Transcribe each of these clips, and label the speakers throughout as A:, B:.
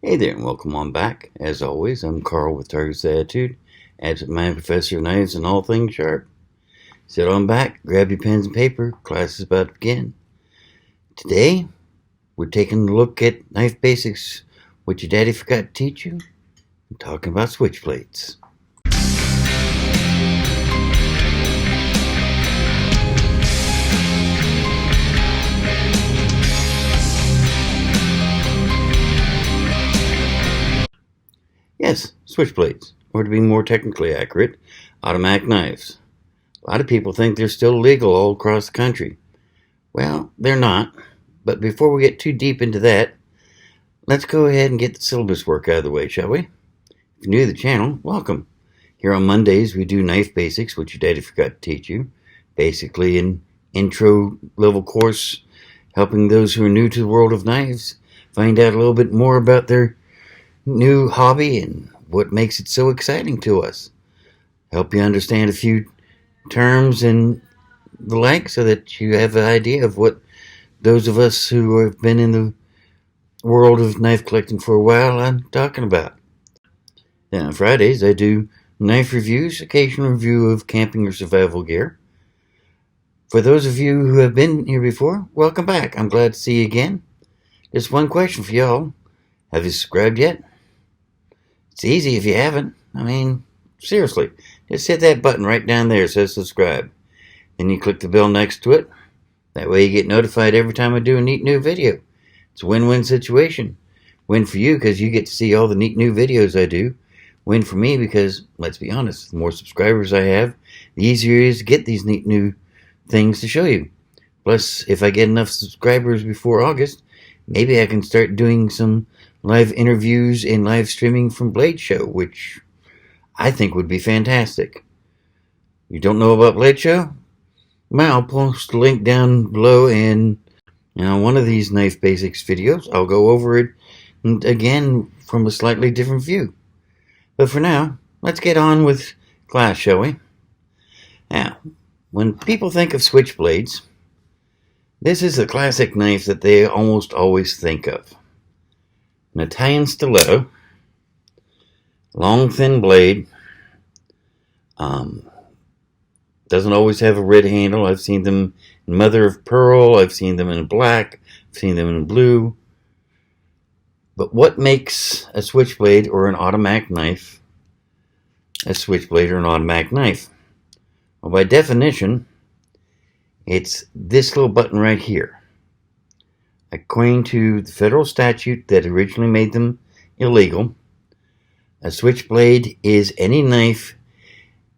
A: Hey there, and welcome on back. As always, I'm Carl with Target's Attitude, absent mind professor of knives and all things sharp. Sit on back, grab your pens and paper, class is about to begin. Today, we're taking a look at knife basics, what your daddy forgot to teach you, and talking about switchblades. Yes, switchblades, or to be more technically accurate, automatic knives. A lot of people think they're still legal all across the country. Well, they're not, but before we get too deep into that, let's go ahead and get the syllabus work out of the way, shall we? If you're new to the channel, welcome. Here on Mondays, we do knife basics, which your daddy forgot to teach you. Basically, an intro level course helping those who are new to the world of knives find out a little bit more about their new hobby and what makes it so exciting to us. Help you understand a few terms and the like so that you have an idea of what those of us who have been in the world of knife collecting for a while are talking about. Then on Fridays, I do knife reviews, occasional review of camping or survival gear. For those of you who have been here before, welcome back. I'm glad to see you again. Just one question for y'all. Have you subscribed yet? It's easy if you haven't. I mean, seriously, just hit that button right down there that says subscribe. Then you click the bell next to it. That way you get notified every time I do a neat new video. It's a win-win situation. Win for you because you get to see all the neat new videos I do. Win for me because, let's be honest, the more subscribers I have, the easier it is to get these neat new things to show you. Plus, if I get enough subscribers before August, maybe I can start doing some live interviews and live streaming from Blade Show, which I think would be fantastic. You don't know about Blade Show? Well, I'll post a link down below, and on one of these Knife Basics videos, I'll go over it again from a slightly different view. But for now, let's get on with class, shall we? Now, when people think of switchblades, this is the classic knife that they almost always think of. An Italian stiletto, long thin blade, doesn't always have a red handle. I've seen them in mother of pearl, I've seen them in black, I've seen them in blue. But what makes a switchblade or an automatic knife a switchblade or an automatic knife? Well, by definition, it's this little button right here. According to the federal statute that originally made them illegal, a switchblade is any knife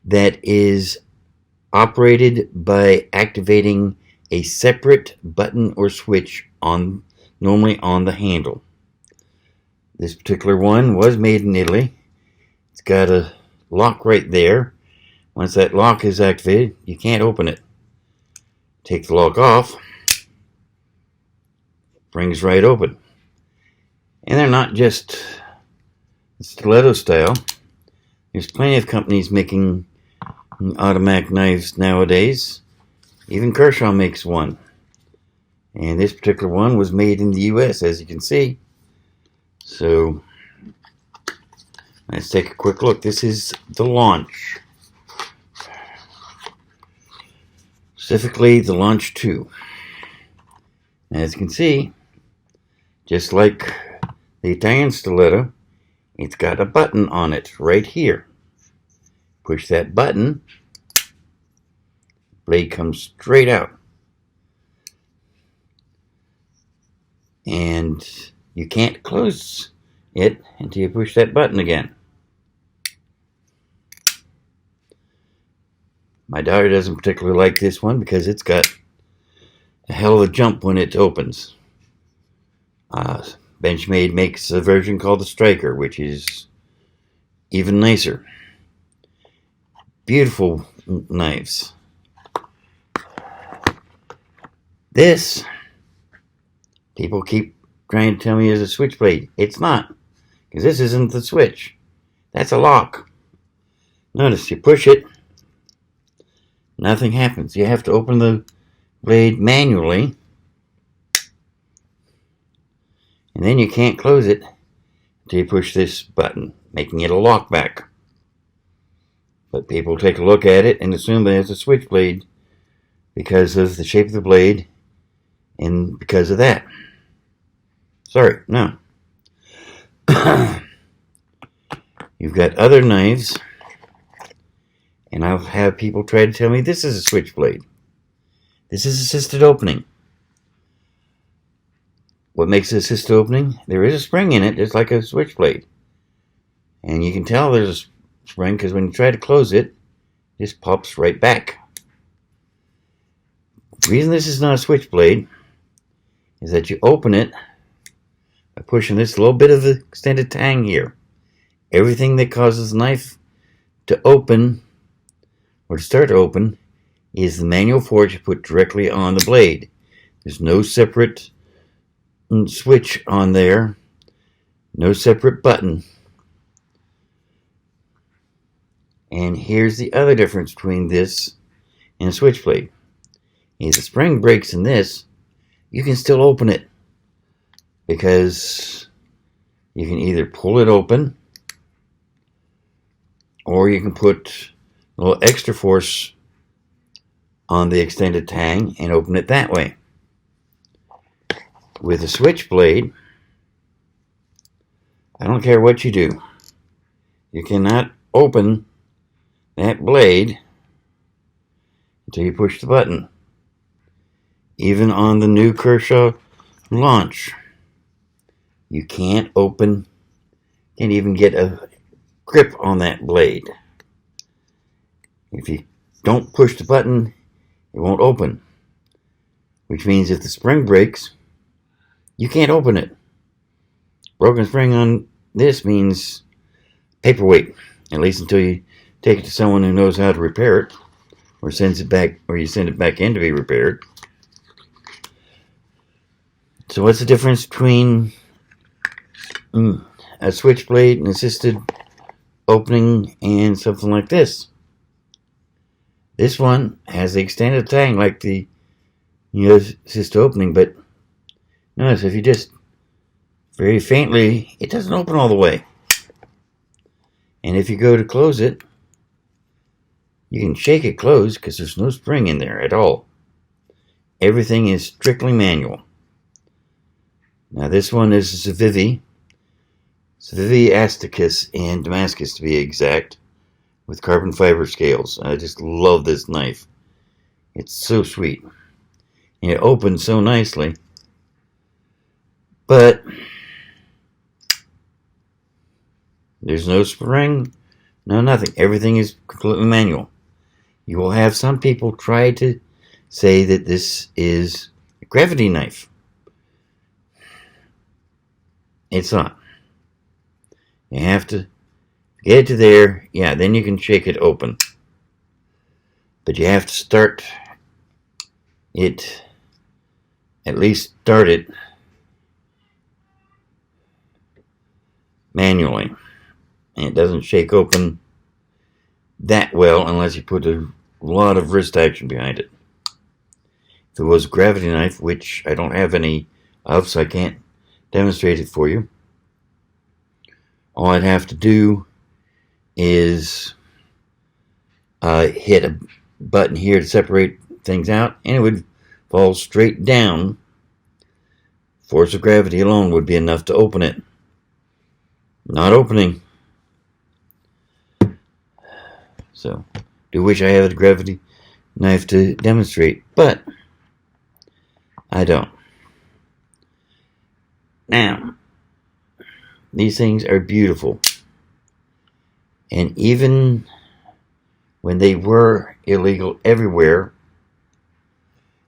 A: that is operated by activating a separate button or switch normally on the handle. This particular one was made in Italy. It's got a lock right there. Once that lock is activated, you can't open it. Take the lock off, brings right open. And they're not just stiletto style. There's plenty of companies making automatic knives nowadays. Even Kershaw makes one. And this particular one was made in the US, as you can see. So, let's take a quick look. This is the launch. Specifically, the Launch 2. As you can see, just like the Italian stiletto, it's got a button on it right here. Push that button, blade comes straight out. And you can't close it until you push that button again. My daughter doesn't particularly like this one because it's got a hell of a jump when it opens. Benchmade makes a version called the Striker, which is even nicer. Beautiful knives. This, people keep trying to tell me is a switchblade. It's not, because this isn't the switch. That's a lock. Notice you push it, nothing happens. You have to open the blade manually, and then you can't close it until you push this button, making it a lockback. But people take a look at it and assume that it's a switchblade because of the shape of the blade and because of that. Sorry, no. You've got other knives, and I'll have people try to tell me this is a switchblade. This is assisted opening. What makes it assisted opening? There is a spring in it, just like a switchblade. And you can tell there's a spring because when you try to close it, it just pops right back. The reason this is not a switchblade is that you open it by pushing this little bit of the extended tang here. Everything that causes the knife to open or to start to open is the manual force you put directly on the blade. There's no separate switch on there, no separate button. And here's the other difference between this and a switchblade. If the spring breaks in this, you can still open it because you can either pull it open or you can put a little extra force on the extended tang and open it that way. With a switchblade, I don't care what you do, you cannot open that blade until you push the button. Even on the new Kershaw launch, you can't even get a grip on that blade. If you don't push the button, it won't open. Which means if the spring breaks, you can't open it. Broken spring on this means paperweight, at least until you take it to someone who knows how to repair it, or sends it back, or you send it back in to be repaired. So what's the difference between a switchblade, an assisted opening, and something like this? This one has the extended tang like the assisted opening, but notice if you just very faintly, it doesn't open all the way. And if you go to close it, you can shake it closed because there's no spring in there at all. Everything is strictly manual. Now this one is Zvivi Asticus in Damascus, to be exact, with carbon fiber scales. I just love this knife. It's so sweet. And it opens so nicely. But there's no spring, no nothing. Everything is completely manual. You will have some people try to say that this is a gravity knife. It's not. You have to get it to there, yeah, then you can shake it open. But you have to start it, at least start it manually. And it doesn't shake open that well unless you put a lot of wrist action behind it. If it was a gravity knife, which I don't have any of, so I can't demonstrate it for you, all I'd have to do is hit a button here to separate things out, and it would fall straight down. Force of gravity alone would be enough to open it. Not opening. So, do wish I had a gravity knife to demonstrate, but I don't. Now, these things are beautiful. And even when they were illegal everywhere,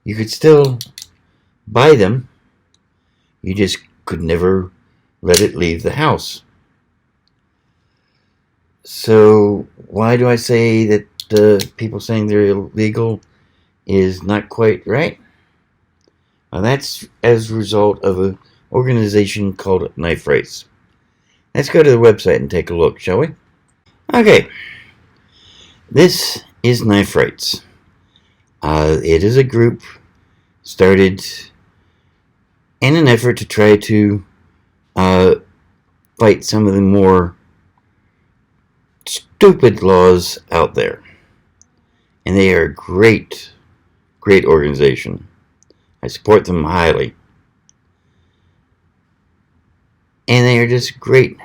A: you could still buy them. You just could never let it leave the house. So why do I say that people saying they're illegal is not quite right? Well, that's as a result of an organization called Knife Rights. Let's go to the website and take a look, shall we? Okay, this is Knife Rights. It is a group started in an effort to try to fight some of the more stupid laws out there. And they are a great, great organization. I support them highly. And they are just great.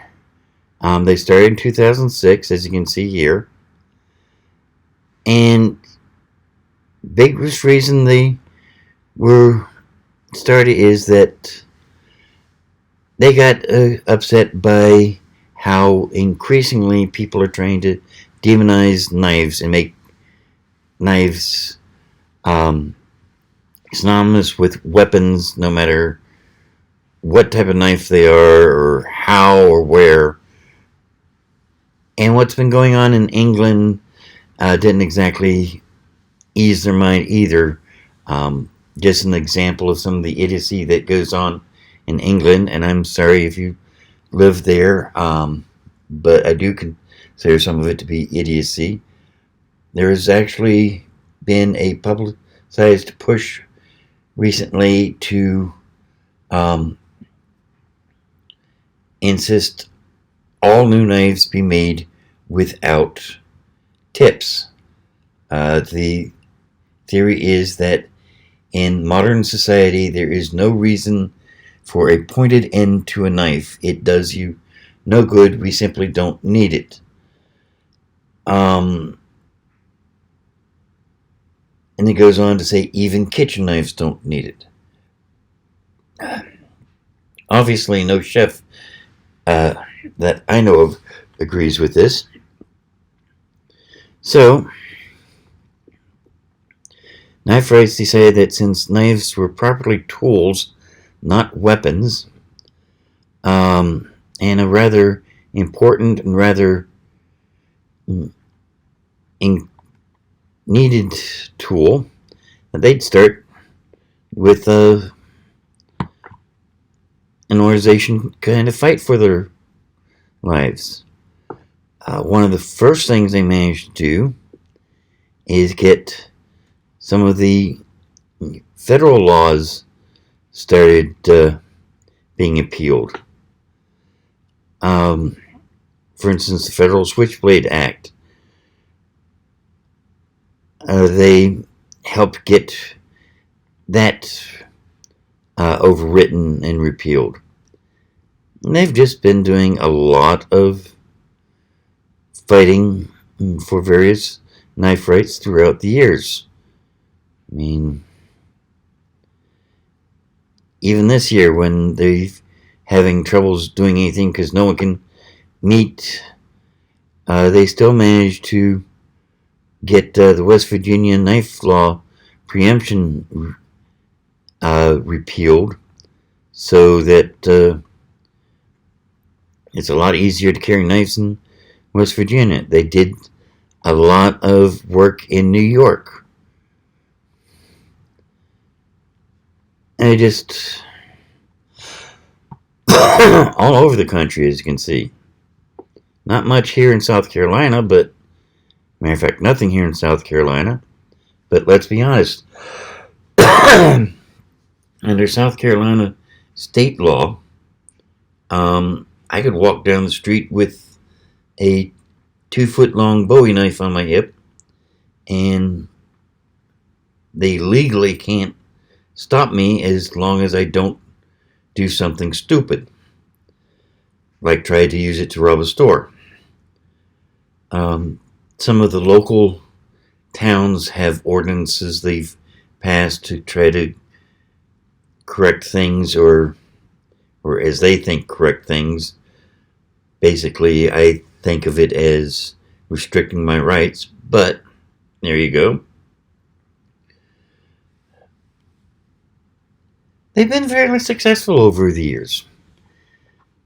A: They started in 2006, as you can see here. And biggest reason they were started is that they got upset by how increasingly people are trying to demonize knives and make knives synonymous with weapons, no matter what type of knife they are or how or where. And what's been going on in England didn't exactly ease their mind either. Just an example of some of the idiocy that goes on in England, and I'm sorry if you live there, but I do consider some of it to be idiocy. There has actually been a publicized push recently to insist all new knives be made without tips. The theory is that in modern society there is no reason for a pointed end to a knife. It does you no good. We simply don't need it. And it goes on to say even kitchen knives don't need it. Obviously, no chef that I know of agrees with this. So, knife rights decided that since knives were properly tools, not weapons, and a rather important and rather needed tool, that they'd start with an organization kind of fight for their lives. One of the first things they managed to do is get some of the federal laws started being appealed. For instance, the Federal Switchblade Act. They helped get that overwritten and repealed. And they've just been doing a lot of fighting for various knife rights throughout the years. I mean, even this year when they're having troubles doing anything because no one can meet, they still managed to get the West Virginia knife law preemption repealed so that it's a lot easier to carry knives in West Virginia. They did a lot of work in New York. And just all over the country, as you can see. Not much here in South Carolina, but matter of fact, nothing here in South Carolina. But let's be honest. Under South Carolina state law, I could walk down the street with a 2-foot-long Bowie knife on my hip, and they legally can't stop me as long as I don't do something stupid, like try to use it to rob a store. Some of the local towns have ordinances they've passed to try to correct things, or as they think, correct things. Basically, I think of it as restricting my rights, but there you go. They've been fairly successful over the years.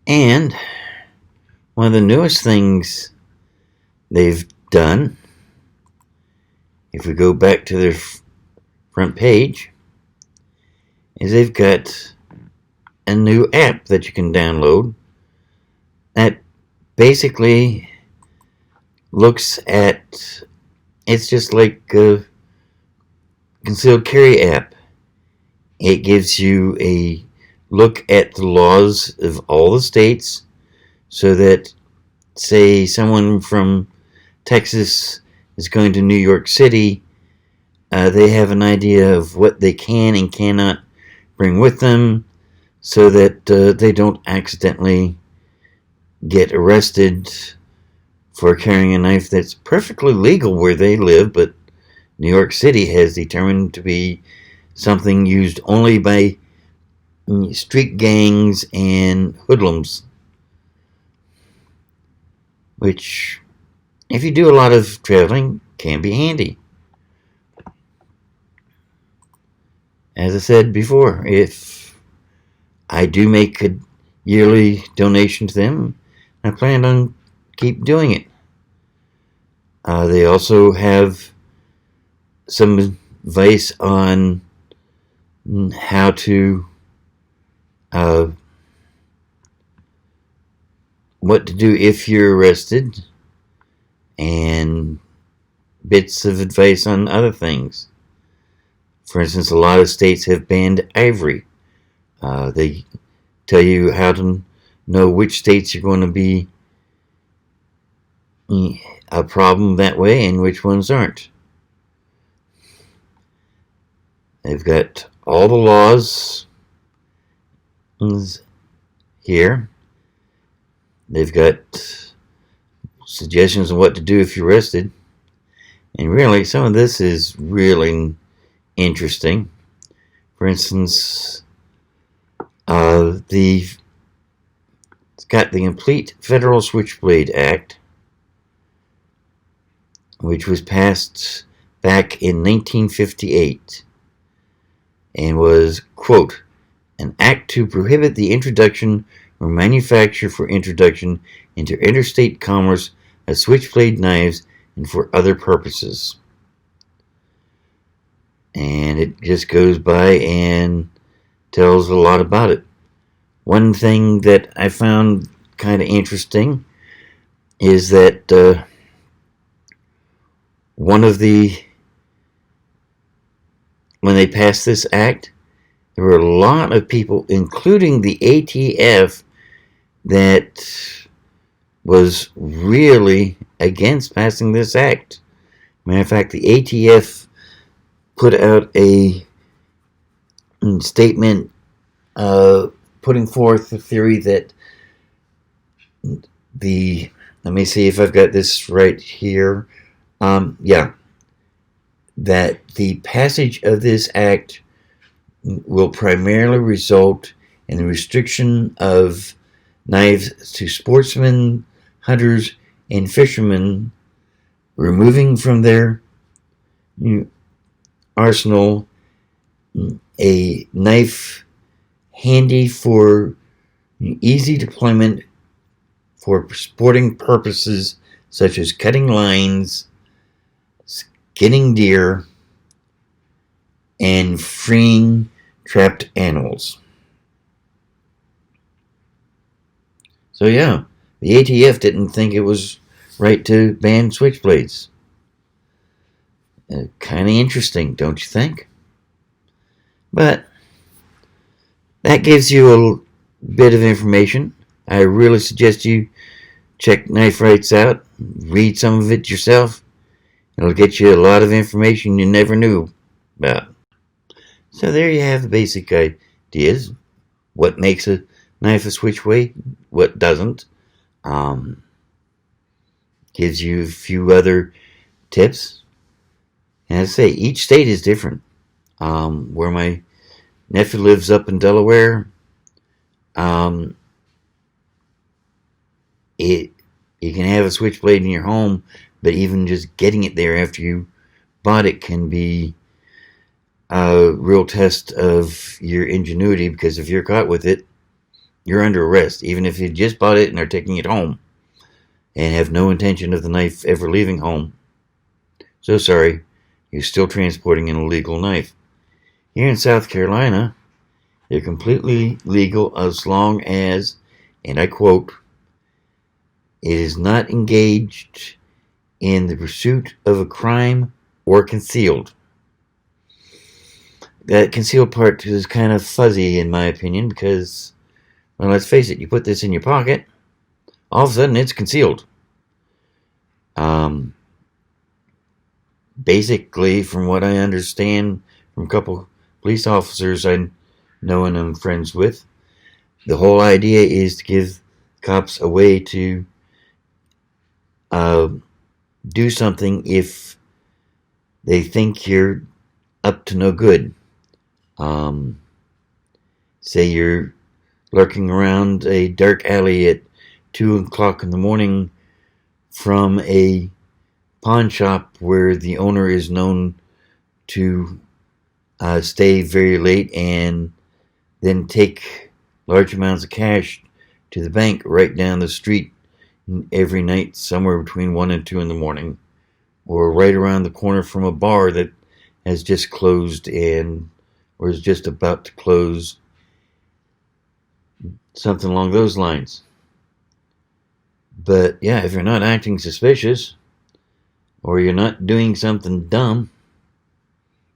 A: And one of the newest things they've done, if we go back to their front page, is they've got a new app that you can download that basically looks at, it's just like a concealed carry app. It gives you a look at the laws of all the states, so that, say, someone from Texas is going to New York City, they have an idea of what they can and cannot bring with them, so that they don't accidentally get arrested for carrying a knife that's perfectly legal where they live, but New York City has determined to be something used only by street gangs and hoodlums, which, if you do a lot of traveling, can be handy. As I said before, if I do make a yearly donation to them, I plan on keep doing it. They also have some advice on how to what to do if you're arrested, and bits of advice on other things. For instance, a lot of states have banned ivory. They tell you how to know which states are going to be a problem that way and which ones aren't. They've got all the laws here. They've got suggestions on what to do if you're arrested. And really, some of this is really interesting. For instance, it's got the Complete Federal Switchblade Act, which was passed back in 1958 and was, quote, an act to prohibit the introduction or manufacture for introduction into interstate commerce of switchblade knives and for other purposes. And it just goes by and tells a lot about it. One thing that I found kind of interesting is that when they passed this act, there were a lot of people, including the ATF, that was really against passing this act. Matter of fact, the ATF put out a statement putting forth the theory that let me see if I've got this right here. That the passage of this act will primarily result in the restriction of knives to sportsmen, hunters, and fishermen, removing from their arsenal a knife handy for easy deployment for sporting purposes such as cutting lines, skinning deer, and freeing trapped animals. So yeah, the ATF didn't think it was right to ban switchblades. Kind of interesting, don't you think? But that gives you a bit of information. I really suggest you check Knife Rights out, read some of it yourself. It'll get you a lot of information you never knew about. So there you have the basic ideas. What makes a knife a switchblade, what doesn't. Gives you a few other tips. And as I say, each state is different. Where my nephew lives up in Delaware, you can have a switchblade in your home, but even just getting it there after you bought it can be a real test of your ingenuity, because if you're caught with it, you're under arrest, even if you just bought it and are taking it home and have no intention of the knife ever leaving home. So sorry, you're still transporting an illegal knife. Here in South Carolina, they're completely legal as long as, and I quote, it is not engaged in the pursuit of a crime or concealed. That concealed part is kind of fuzzy in my opinion, because, well, let's face it, you put this in your pocket, all of a sudden it's concealed. Basically, from what I understand from a couple police officers I know and I'm friends with, the whole idea is to give cops a way to do something if they think you're up to no good. Say you're lurking around a dark alley at 2 o'clock in the morning from a pawn shop where the owner is known to stay very late and then take large amounts of cash to the bank right down the street every night, somewhere between 1 and 2 in the morning, or right around the corner from a bar that has just closed or is just about to close, something along those lines. But yeah, if you're not acting suspicious or you're not doing something dumb,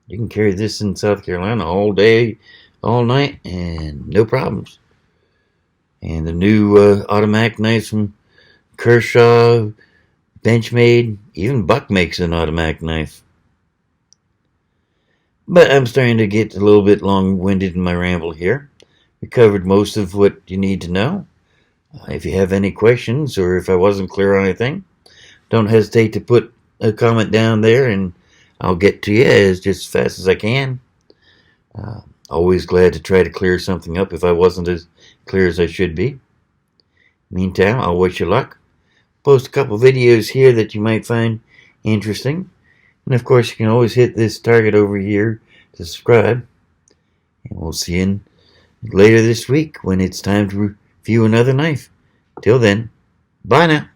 A: you can carry this in South Carolina all day, all night, and no problems. And the new automatic knives from Kershaw, Benchmade, even Buck makes an automatic knife. But I'm starting to get a little bit long-winded in my ramble here. We covered most of what you need to know. If you have any questions or if I wasn't clear on anything, don't hesitate to put a comment down there and I'll get to you just as fast as I can. Always glad to try to clear something up if I wasn't as clear as I should be. Meantime, I'll wish you luck. Post a couple videos here that you might find interesting. And of course, you can always hit this target over here to subscribe. And we'll see you later this week when it's time to review another knife. Till then, bye now.